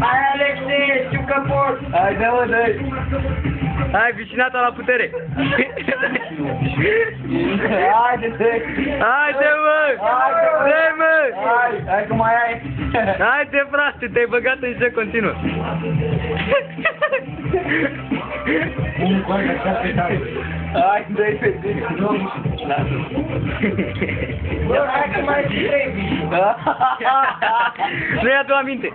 Hai, Alexei, știu că pot! Hai, dă-mă, dă-i! Hai, vicinata la putere! Haide-te! Haide, mă! Dă-i, mă! Hai că mai ai! Haide, frate, te-ai băgat în joc continuu! Hai, dă-i pe tine! Hai că mai trebuie! Nu-i adu aminte!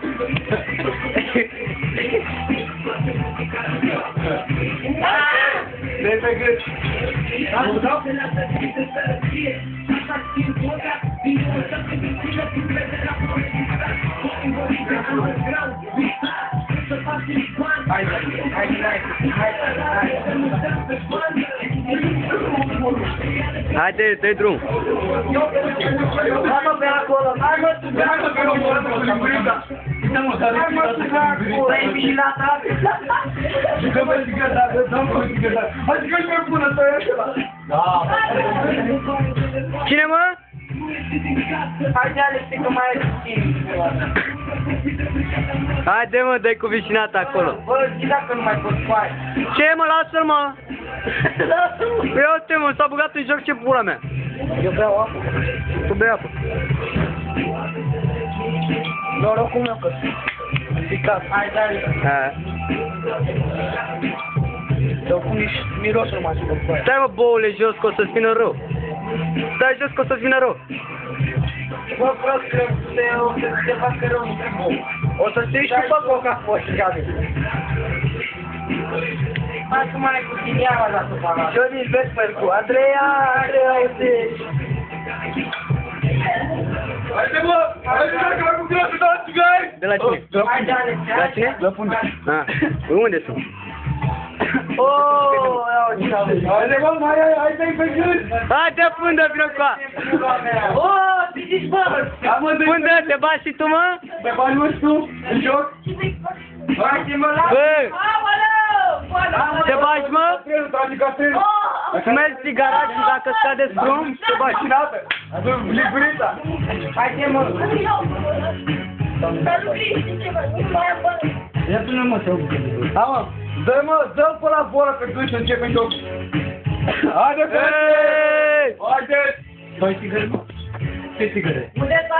Dă-i pe gât! Haide, dă-i drum! Hai mă pe acolo! Hai mă, tu hai mă, că hai mă, tu acolo! E vicinata! Jucăm pe țigăta, dăm pe țigăta! Hai jucăm pe bună, stai așa! Da! Cine, mă? Haide, Alexei, că mai ai puțin! Haide, mă, dă-i cu vicinata acolo! Bă, zi dacă nu mai poți cu aia! Ce, mă, lasă-l, mă! Păi uite, mă, s-a băgat în joc, ce pula mea! Eu beau apă! Tu bei apă! Norocul meu că sunt picat! Hai, Alexei! Ha. Dă cum mirosul mai supă cu aia! Stai, mă, boule, jos, că o să-ți vină rău! Stai jos, că o să-ți vină rău! Bă, prost, că o să se facă rău, nu trebuie! O să strici și pe coca fost, Gabi! Hai că mai ai puțin iara la supă! Și-o nici Vesper cu Andreea, uite! Haide, mă! Haide, dacă mai putea să dați, gai! De la cine? Hai, de Alex! De la cine? La punte! Ah, unde sunt? Oh, ia uite! Haide, mă, mai ai, hai dă-i pe gât! Haide, pândă, vină cu a! Oh, zici, bă! Pândă, te bagi și tu, mă? Te bagi, mă, și tu? În joc? Hai, mă, la... Bă, Aoleu! te bagi, mă? Trenul, tragi ca trenul! Îți mergi țigara și dacă scade drum, te bagi. Și dată! Adu ligurița! Hai, mă! Ia până, mă, să hai, mă! Dă-i, mă, dă-l pe la bolă pe gând și începem joc! Haide, frate! Hey! Haide! Dă-i țigări, mă! Ce țigări? Unde